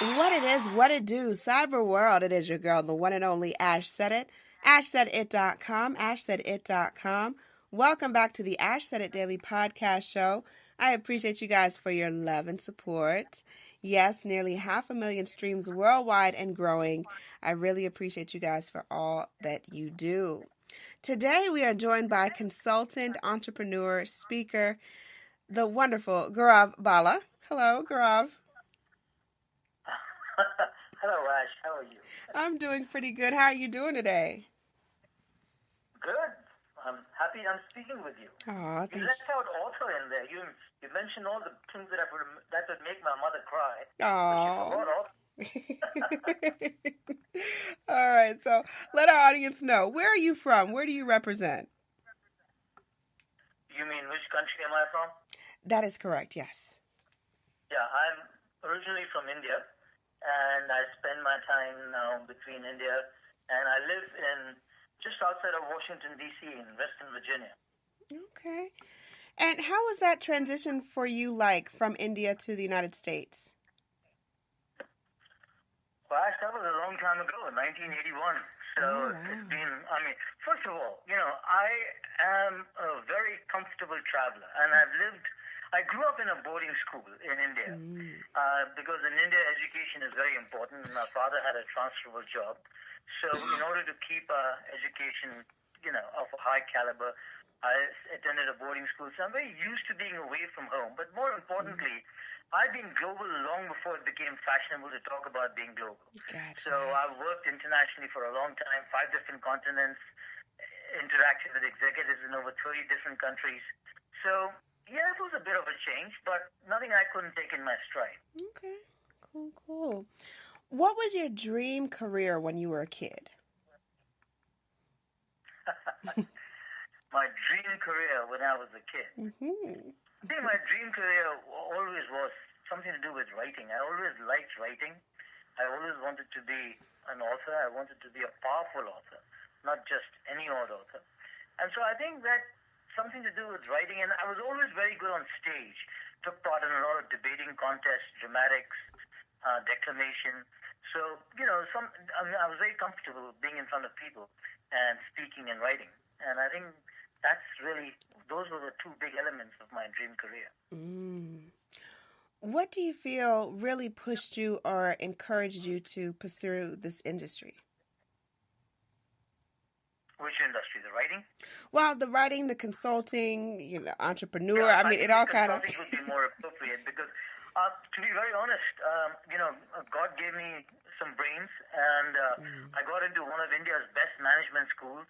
What it is, what it do, cyber world, it is your girl, the one and only Ash Said It. AshSaidIt.com, AshSaidIt.com. Welcome back to the Ash Said It Daily Podcast Show. I appreciate you guys for your love and support. Yes, nearly 500,000 streams worldwide and growing. I really appreciate you guys for all that you do. Today we are joined by consultant, entrepreneur, speaker, the wonderful Gaurav Bhalla. Hello, Gaurav. Hello, Ash. How are you? I'm doing pretty good. How are you doing today? Good. I'm happy I'm speaking with you. Oh, You thank left out author in there. You mentioned all the things that would make my mother cry, but you forgot author. you. All right. So let our audience know, where are you from? Where do you represent? You mean which country am I from? That is correct. Yes. Yeah, I'm originally from India, and I spend my time now between India, and I live in just outside of Washington, D.C. in Western Virginia. Okay. And how was that transition for you like from India to the United States? Well, Ash, that was a long time ago, 1981. So it's been, first of all, I am a very comfortable traveler, and I grew up in a boarding school in India because in India education is very important. My father had a transferable job. So in order to keep education, of a high caliber, I attended a boarding school. So I'm very used to being away from home. But more importantly, I've been global long before it became fashionable to talk about being global. Gotcha. So I've worked internationally for a long time, 5 different continents, interacted with executives in over 30 different countries. So yeah, it was a bit of a change, but nothing I couldn't take in my stride. Okay. Cool. What was your dream career when you were a kid? My dream career when I was a kid. I think my dream career always was something to do with writing. I always liked writing. I always wanted to be an author. I wanted to be a powerful author, not just any old author. And so I think that something to do with writing, and I was always very good on stage. Took part in a lot of debating contests, dramatics, declamation. So, I was very comfortable being in front of people and speaking and writing. And I think those were the 2 big elements of my dream career. What do you feel really pushed you or encouraged you to pursue this industry? Which industry? The writing? Well, the writing, the consulting, entrepreneur. Yeah, I mean, it all kind of. Consulting would be more appropriate because, to be very honest, God gave me some brains, and I got into one of India's best management schools,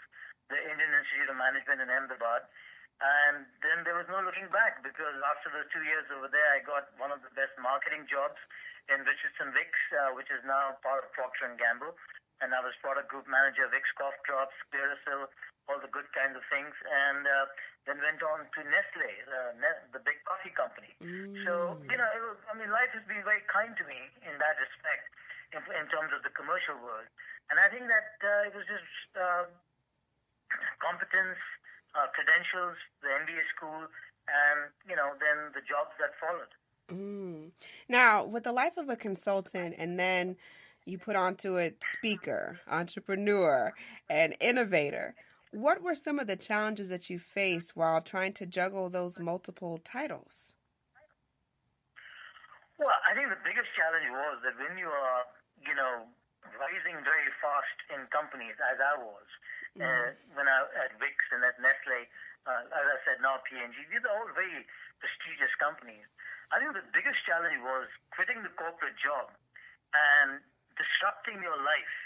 the Indian Institute of Management in Ahmedabad. And then there was no looking back because after the 2 years over there, I got one of the best marketing jobs in Richardson Vicks, which is now part of Procter & Gamble. And I was product group manager of Vicks Cough Drops, Clearasil, all the good kinds of things. And then went on to Nestle, the big coffee company. So, life has been very kind to me in that respect in terms of the commercial world. And I think that it was just competence, credentials, the MBA school, and, then the jobs that followed. Now, with the life of a consultant, and then you put onto it speaker, entrepreneur, and innovator, what were some of the challenges that you faced while trying to juggle those multiple titles? Well, I think the biggest challenge was that when you are, rising very fast in companies, as I was, when I at Vicks and at Nestle, as I said, now P&G, these are all very prestigious companies. I think the biggest challenge was quitting the corporate job and disrupting your life,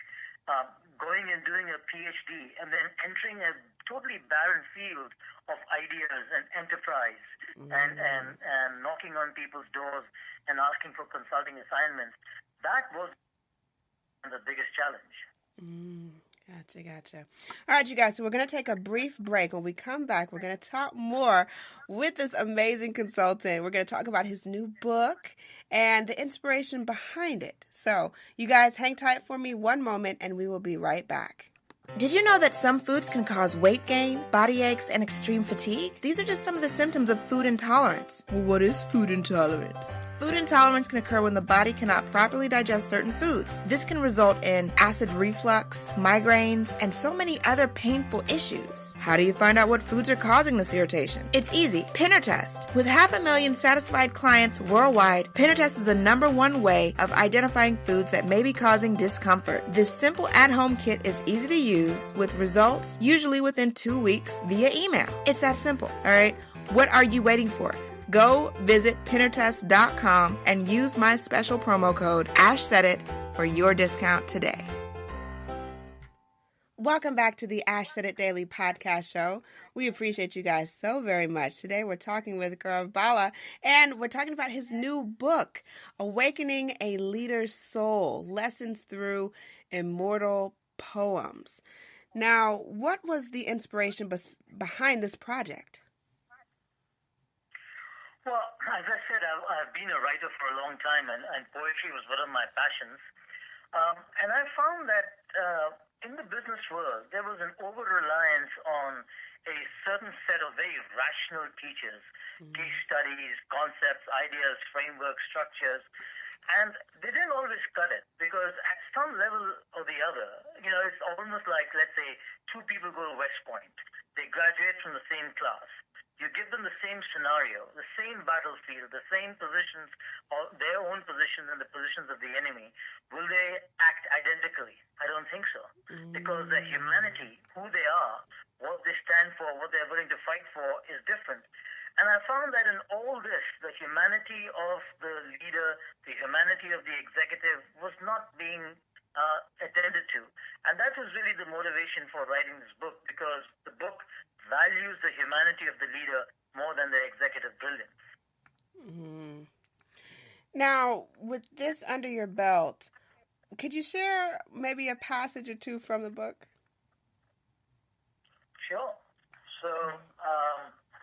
going and doing a PhD, and then entering a totally barren field of ideas and enterprise, and knocking on people's doors and asking for consulting assignments. That was the biggest challenge. Gotcha. All right, you guys, so we're going to take a brief break. When we come back, we're going to talk more with this amazing consultant. We're going to talk about his new book and the inspiration behind it. So you guys hang tight for me one moment, and we will be right back. Did you know that some foods can cause weight gain, body aches, and extreme fatigue? These are just some of the symptoms of food intolerance. Well, what is food intolerance? Food intolerance can occur when the body cannot properly digest certain foods. This can result in acid reflux, migraines, and so many other painful issues. How do you find out what foods are causing this irritation? It's easy. Pinner test. With 500,000 satisfied clients worldwide, Pinner test is the #1 way of identifying foods that may be causing discomfort. This simple at-home kit is easy to use with results usually within 2 weeks via email. It's that simple, all right? What are you waiting for? Go visit pinnertest.com and use my special promo code AshSaidIt for your discount today. Welcome back to the Ash Said It Daily podcast show. We appreciate you guys so very much. Today we're talking with Gaurav Bhalla, and we're talking about his new book, Awakening a Leader's Soul, Lessons Through Immortal Poems. Now, what was the inspiration behind this project? Well, as I said, I've been a writer for a long time, and poetry was one of my passions. And I found that in the business world, there was an over-reliance on a certain set of very rational teachers, case studies, concepts, ideas, frameworks, structures. And they didn't always cut it, because at some level or the other, it's almost like, let's say, two people go to West Point. They graduate from the same class. You give them the same scenario, the same battlefield, the same positions, or their own positions and the positions of the enemy. Will they act identically? I don't think so. Because their humanity, who they are, what they stand for, what they're willing to fight for is different. And I found that in all this, the humanity of the leader, the humanity of the executive was not being attended to. And that was really the motivation for writing this book, because the book values the humanity of the leader more than the executive brilliance. Mm-hmm. Now, with this under your belt, could you share maybe a passage or two from the book? Sure. So,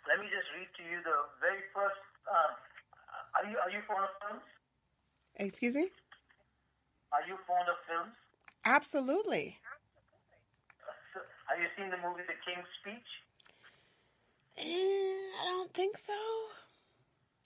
let me just read to you the very first. Are you fond of films? Excuse me? Are you fond of films? Absolutely. So, have you seen the movie The King's Speech? I don't think so.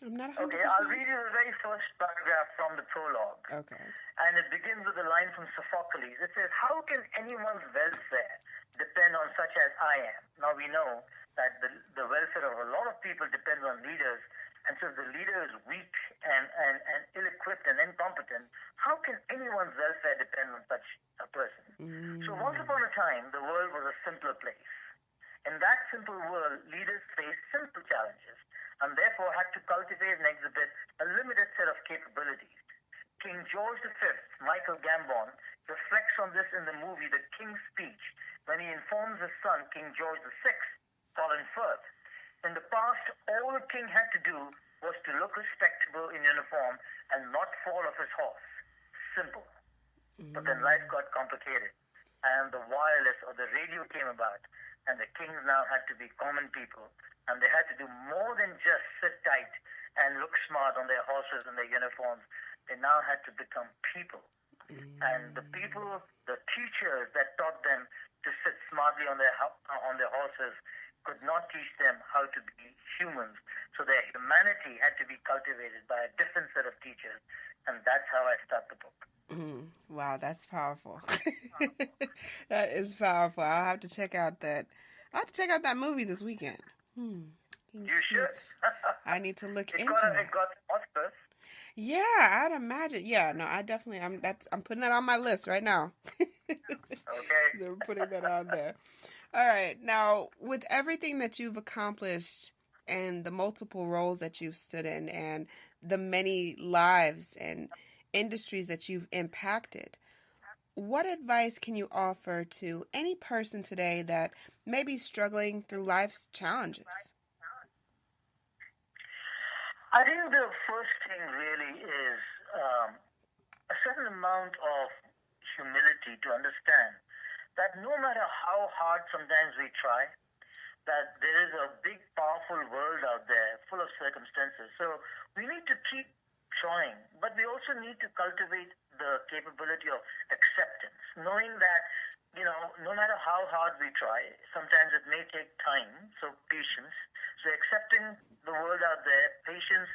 I'm not 100%. Okay, I'll read you the very first paragraph from the prologue. Okay. And it begins with a line from Sophocles. It says, "How can anyone's welfare depend on such as I am?" Now we know that the welfare of a lot of people depends on leaders. And so if the leader is weak and ill-equipped and incompetent, how can anyone's welfare depend on such a person? So once upon a time, the world was a simpler place. In that simple world, leaders faced simple challenges and therefore had to cultivate and exhibit a limited set of capabilities. King George V, Michael Gambon, reflects on this in the movie The King's Speech when he informs his son, King George VI, Colin Firth. In the past, all the king had to do was to look respectable in uniform and not fall off his horse. Simple. But then life got complicated, and the wireless or the radio came about, and the kings now had to be common people, and they had to do more than just sit tight and look smart on their horses and their uniforms. They now had to become people. And the people, the teachers that taught them to sit smartly on their horses could not teach them how to be humans. So their humanity had to be cultivated by a different set of teachers, and that's how I start the book. Wow, that's powerful. That is powerful. I'll have to check out that. I'll have to check out that movie this weekend. You should. I need to look into it. It got Oscars. Yeah, I'd imagine. Yeah, no, I definitely. I'm putting that on my list right now. Okay. So we're putting that on there. All right. Now, with everything that you've accomplished and the multiple roles that you've stood in and the many lives and industries that you've impacted, what advice can you offer to any person today that may be struggling through life's challenges? I think the first thing really is a certain amount of humility to understand that no matter how hard sometimes we try, that there is a big, powerful world out there full of circumstances. So we need to keep trying, but we also need to cultivate the capability of acceptance, knowing that no matter how hard we try, sometimes it may take time. So patience. So accepting the world out there, patience,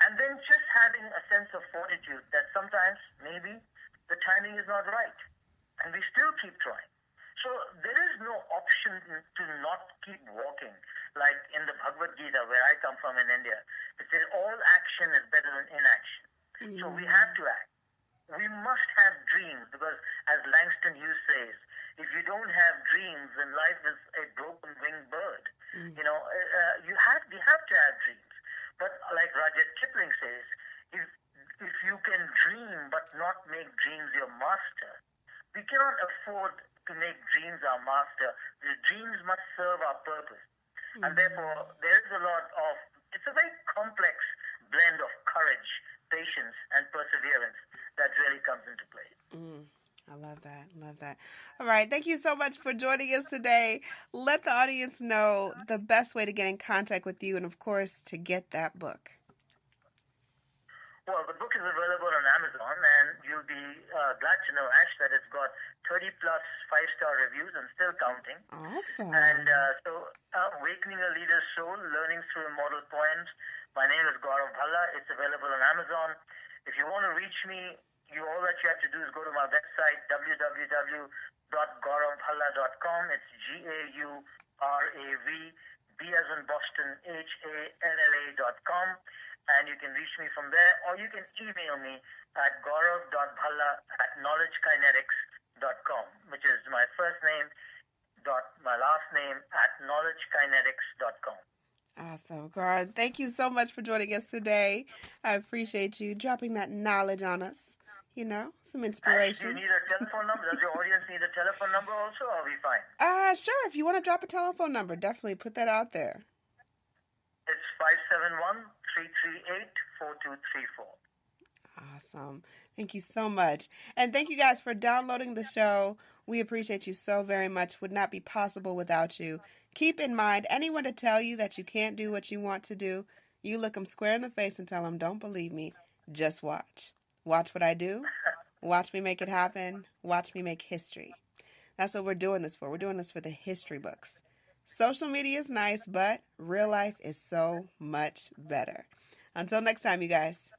and then just having a sense of fortitude that sometimes maybe the timing is not right, and we still keep trying. So there is no option to not keep walking. Like in the Bhagavad Gita, where I come from in India, it says all action is better than inaction. So we have to act. We must have dreams because, as Langston Hughes says, if you don't have dreams, then life is a broken winged bird. We have to have dreams. But like Rudyard Kipling says, if you can dream but not make dreams your master, we cannot afford to make dreams our master. The dreams must serve our purpose. And therefore, there is it's a very complex blend of courage, patience, and perseverance that really comes into play. I love that. Love that. All right. Thank you so much for joining us today. Let the audience know the best way to get in contact with you and, of course, to get that book. Well, the book is available on Amazon, and you'll be glad to know, Ash, that it's got 30 plus 5-star reviews and still counting. Awesome. And Awakening a Leader's Soul, Learning Through Immortal Poems. My name is Gaurav Bhalla. It's available on Amazon. If you want to reach me, all that you have to do is go to my website, www.gauravbhalla.com. It's GAURAV, B as in Boston, HALLA.com. And you can reach me from there, or you can email me at gaurav.bhalla@knowledgekinetics.com, which is my first name dot my last name @knowledgekinetics.com. Awesome, Gaurav. Thank you so much for joining us today. I appreciate you dropping that knowledge on us. Some inspiration. Do you need a telephone number? Does your audience need a telephone number also, or are we fine? Sure. If you want to drop a telephone number, definitely put that out there. It's 571-338-4234. Awesome. Thank you so much. And thank you guys for downloading the show. We appreciate you so very much. Would not be possible without you. Keep in mind, anyone to tell you that you can't do what you want to do, you look them square in the face and tell them, don't believe me, just watch. Watch what I do. Watch me make it happen. Watch me make history. That's what we're doing this for. We're doing this for the history books. Social media is nice, but real life is so much better. Until next time, you guys.